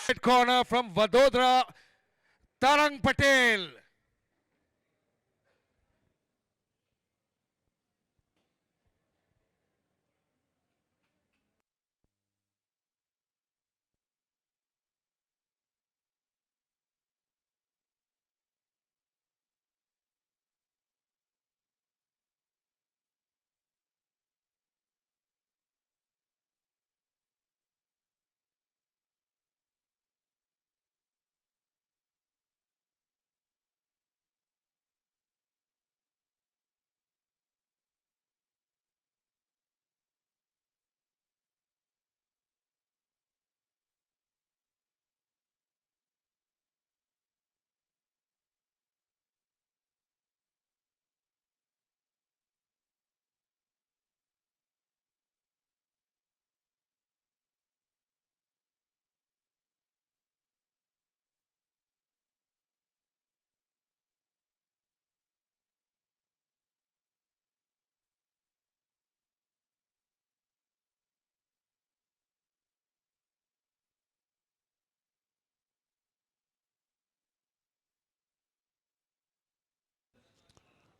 Red corner from Vadodara, Tarang Patel.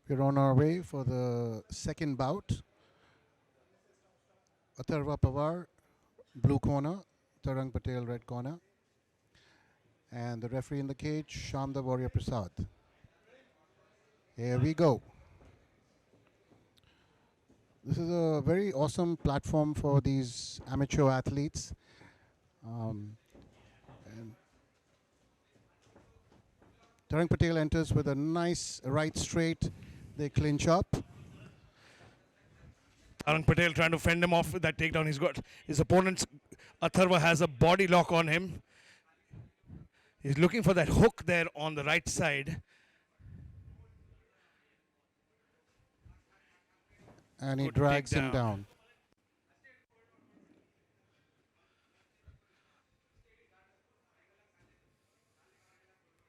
We're on our way for the second bout. Atharva Pawar, blue corner, Tarang Patel, red corner. And the referee in the cage, Sham the Warrior Prasad. Here we go. This is a very awesome platform for these amateur athletes. And Tarang Patel enters with a nice right straight. They clinch up. Tarang Patel trying to fend him off with that takedown. He's got his opponent's Atharva has a body lock on him. He's looking for that hook there on the right side. And he Good drags him takedown. down.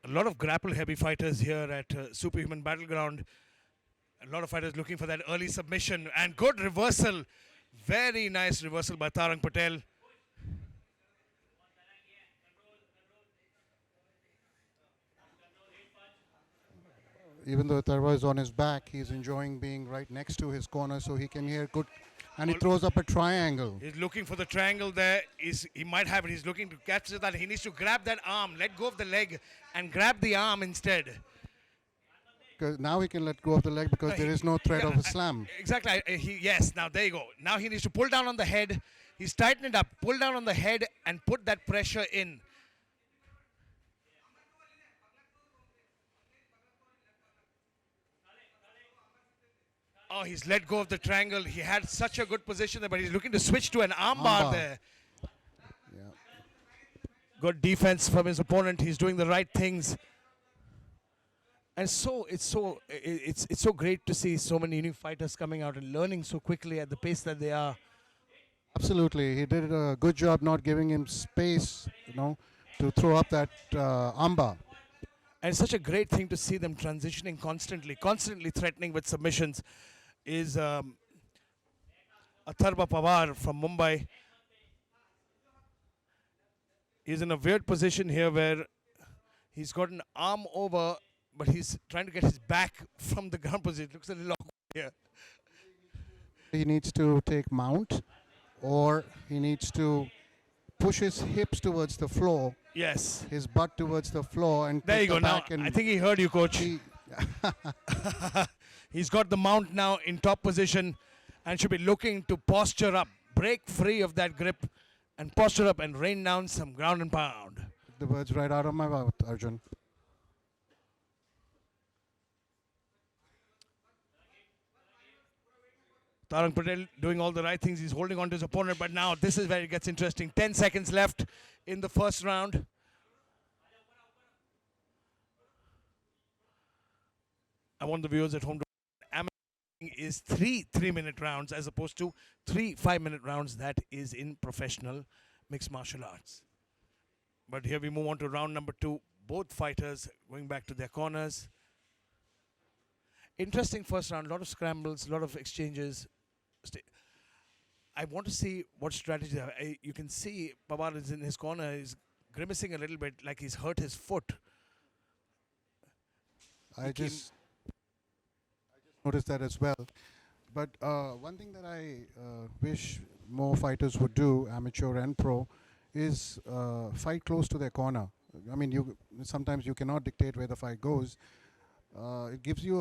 A lot of grapple heavy fighters here at Superhuman Battleground. A lot of fighters looking for that early submission and good reversal. Very nice reversal by Tarang Patel. Even though Atharva is on his back, he's enjoying being right next to his corner so he can hear good. And he throws up a triangle. He's looking for the triangle there. He might have it. He's looking to catch that. He needs to grab that arm, let go of the leg, and grab the arm instead. Now he can let go of the leg because there is no threat of a slam. Exactly. Yes, now there you go. Now he needs to pull down on the head. He's tightened it up. Pull down on the head and put that pressure in. Oh, he's let go of the triangle. He had such a good position there, but he's looking to switch to an armbar there. Yeah. Good defense from his opponent. He's doing the right things. And so it's so great to see so many new fighters coming out and learning so quickly at the pace that they are. Absolutely. He did a good job not giving him space, to throw up that armbar. And it's such a great thing to see them transitioning constantly threatening with submissions. Is Atharva Pawar from Mumbai. He's in a weird position here where he's got an arm over, but he's trying to get his back from the ground position. It looks a little awkward here. He needs to take mount, or he needs to push his hips towards the floor. Yes. His butt towards the floor, and There you go. Now, back and I think he heard you, coach. He's got the mount now in top position and should be looking to posture up, break free of that grip and posture up and rain down some ground and pound. The words right out of my mouth, Arjun. Tarang Patel doing all the right things. He's holding on to his opponent, but now this is where it gets interesting. 10 seconds left in the first round. I want the viewers at home to is 3 3-minute rounds as opposed to 3 5-minute rounds that is in professional mixed martial arts. But here we move on to round number 2. Both fighters going back to their corners. Interesting first round. A lot of scrambles, a lot of exchanges. I want to see what strategy. You can see Pawar is in his corner. He's grimacing a little bit like he's hurt his foot. I came- just noticed that as well. But one thing that I wish more fighters would do, amateur and pro, is fight close to their corner. I mean, sometimes you cannot dictate where the fight goes. It gives you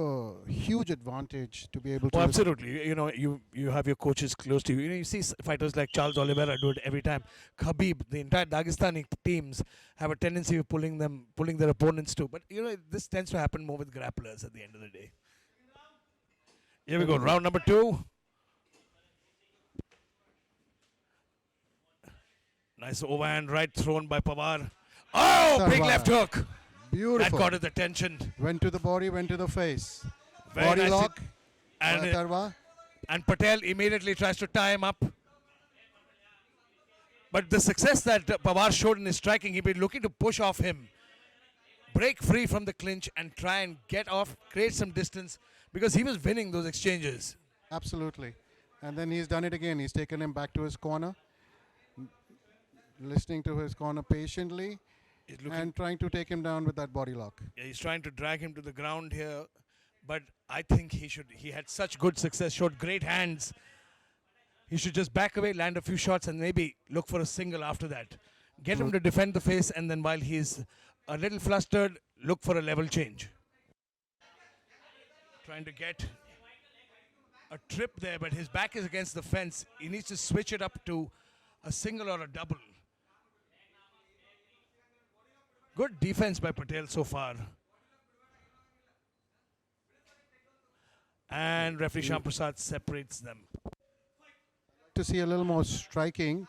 a huge advantage to be able to. Oh, absolutely. You know, you have your coaches close to you. You know, you see fighters like Charles Oliveira do it every time. Khabib, the entire Dagestani teams have a tendency of pulling their opponents too. But you know, this tends to happen more with grapplers at the end of the day. Here we go, round number 2. Nice overhand right thrown by Pawar. Oh, big Atharva. left hook. That Beautiful. got his attention. Went to the body, went to the face. Very Body nice lock. And, Atharva. and Patel immediately tries to tie him up. But the success that Pawar showed in his striking, he'd been looking to push off him, break free from the clinch and try and get off, create some distance because he was winning those exchanges. Absolutely. And then he's done it again. He's taken him back to his corner, listening to his corner patiently, He's looking, and trying to take him down with that body lock. yeah, he's trying to drag him to the ground here, but I think he had such good success, showed great hands. He should just back away, land a few shots, and maybe look for a single after that. Get him to defend the face, and then while he's a little flustered, look for a level change. Trying to get a trip there, but his back is against the fence. He needs to switch it up to a single or a double. Good defense by Patel so far. And referee Shyam Prasad separates them. To see a little more striking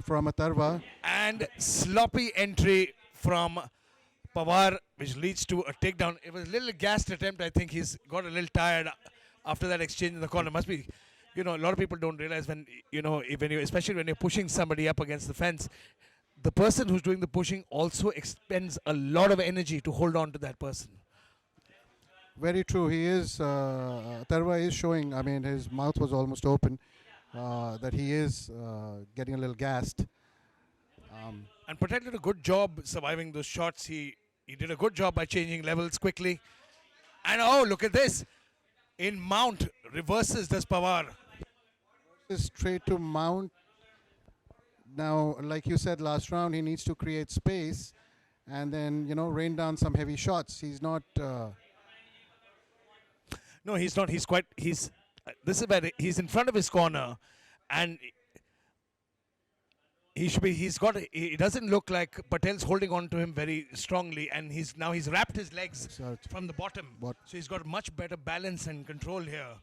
from Atharva. And sloppy entry from Pawar, which leads to a takedown. It was a little gassed attempt. I think he's got a little tired after that exchange in the corner. Must be, you know, a lot of people don't realize when, you know, especially when you're pushing somebody up against the fence, the person who's doing the pushing also expends a lot of energy to hold on to that person. Very true. He is, Atharva is showing, I mean, his mouth was almost open, that he is getting a little gassed. And Patel did a good job surviving those shots. He did a good job by changing levels quickly. And oh, look at this. In mount, reverses does Pawar. Straight to mount. Now, like you said last round, he needs to create space and then, you know, rain down some heavy shots. He's not... No, he's not. He's quite. This is where he's in front of his corner, and he should be. He's got. It doesn't look like Patel's holding on to him very strongly, and he's wrapped his legs So from the bottom. What? So he's got much better balance and control here.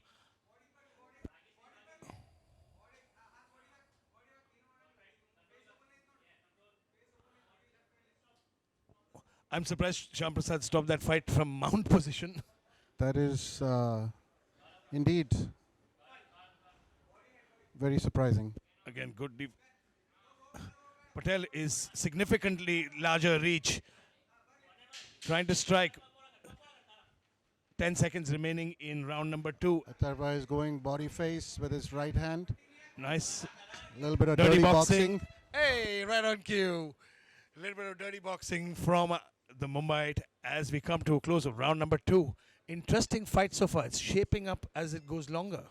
I'm surprised Shyam Prasad stopped that fight from mount position. That is indeed very surprising. Again, good. Patel is significantly larger reach. Trying to strike. 10 seconds remaining in round number 2. Atharva is going body face with his right hand. Nice. A little bit of Dirty dirty boxing. boxing. Hey, right on cue. A little bit of dirty boxing from the Mumbai as we come to a close of round number 2. Interesting fight so far. It's shaping up as it goes longer.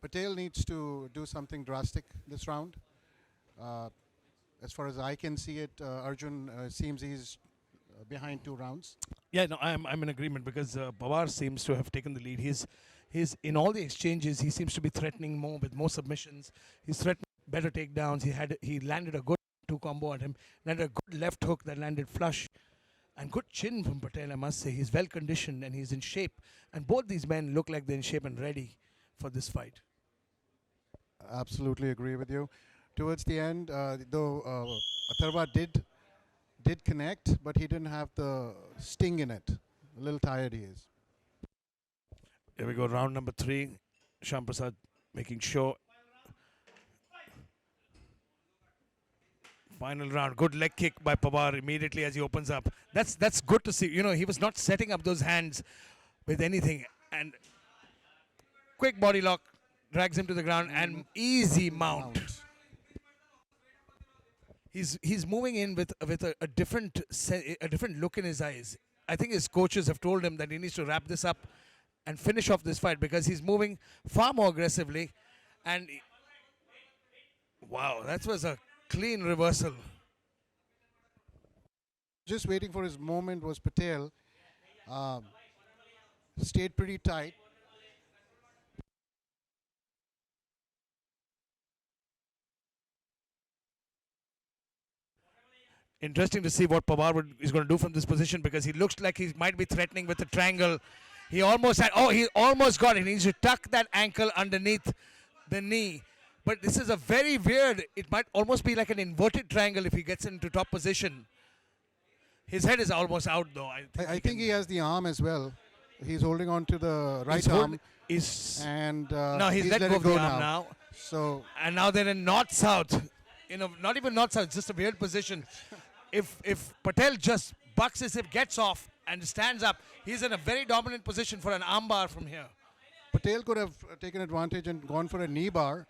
Patel needs to do something drastic this round. As far as I can see it, Arjun seems he's behind 2 rounds. Yeah, no, I'm in agreement because Pawar seems to have taken the lead. He's in all the exchanges. He seems to be threatening more with more submissions. He's threatening better takedowns. He landed a good 2 combo at him. Landed a good left hook that landed flush, and good chin from Patel. I must say he's well conditioned and he's in shape. And both these men look like they're in shape and ready for this fight. Absolutely agree with you. Towards the end, though, Atharva did connect, but he didn't have the sting in it. A little tired he is. Here we go, round number 3. Shyam Prasad making sure. Final round. Good leg kick by Pawar immediately as he opens up. That's good to see. You know, he was not setting up those hands with anything. And quick body lock drags him to the ground and easy mount. He's moving in with a different a different look in his eyes. I think his coaches have told him that he needs to wrap this up and finish off this fight because he's moving far more aggressively. And wow, that was a clean reversal. Just waiting for his moment was Patel. Um, Stayed pretty tight. Interesting to see what Pawar is going to do from this position because he looks like he might be threatening with a triangle. He almost had, oh, he almost got it. He needs to tuck that ankle underneath the knee. But this is a very weird, it might almost be like an inverted triangle if he gets into top position. His head is almost out though. I think he has the arm as well. He's holding on to the right he's arm, and no, he's let go of the arm now. So And now they're in north-south. Not even north-south, just a weird position. If Patel just bucks his hip, gets off, and stands up, he's in a very dominant position for an armbar from here. Patel could have taken advantage and gone for a knee bar,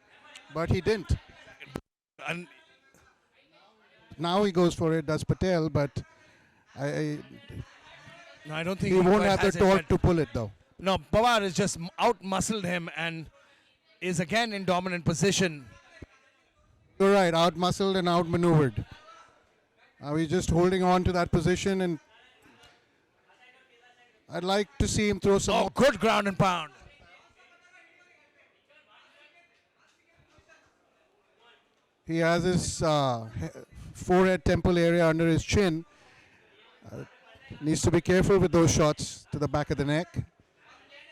but he didn't. And Now he goes for it, does Patel, but I no, I don't think he won't quite have the has it, torque but- to pull it though. No, Pawar has just out-muscled him and is again in dominant position. You're right, out-muscled and out-maneuvered. He's just holding on to that position, and I'd like to see him throw some Oh, more. good ground and pound. He has his forehead temple area under his chin. Needs to be careful with those shots to the back of the neck.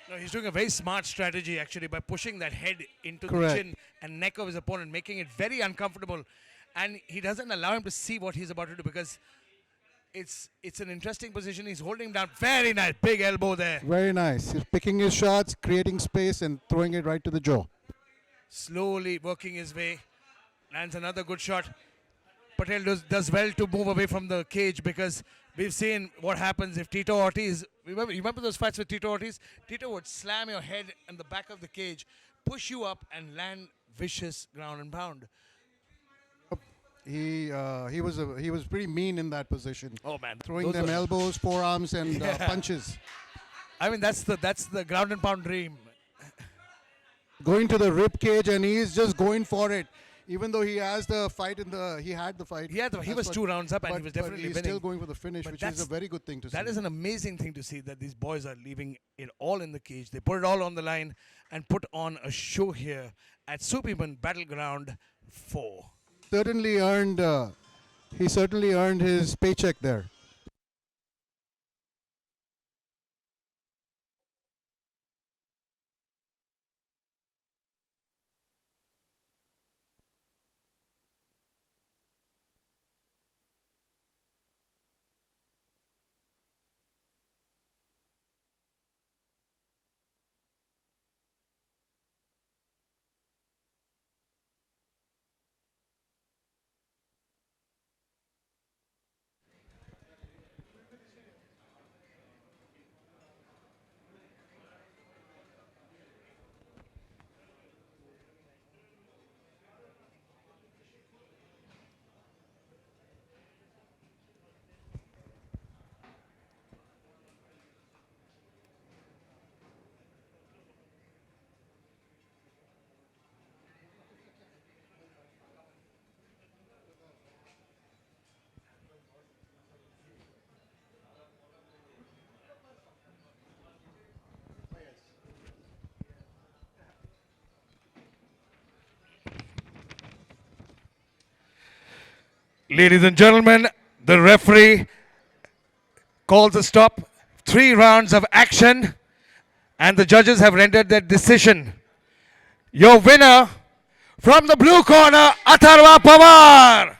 No, he's doing a very smart strategy actually by pushing that head into Correct. the chin and neck of his opponent, making it very uncomfortable. And he doesn't allow him to see what he's about to do because it's an interesting position. He's holding him down. Very nice. Big elbow there. Very nice. He's picking his shots, creating space, and throwing it right to the jaw. Slowly working his way. Lands another good shot. Patel does well to move away from the cage because we've seen what happens if Tito Ortiz. You remember those fights with Tito Ortiz? Tito would slam your head in the back of the cage, push you up, and land vicious ground and pound. He was pretty mean in that position, Oh man, throwing those them were- elbows, forearms, and Yeah. punches. I mean that's the ground and pound dream. Going to the rib cage, and he's just going for it. Even though he has the fight he had the fight. He That's was what- 2 rounds up and but, he was but definitely he's winning. still going for the finish, But which is a that's- very good thing to see. That is an amazing thing to see that these boys are leaving it all in the cage. They put it all on the line and put on a show here at Superhuman Battleground 4. Certainly earned. He certainly earned his paycheck there. Ladies and gentlemen, the referee calls a stop. 3 rounds of action, and the judges have rendered their decision. Your winner from the blue corner, Atharva Pawar.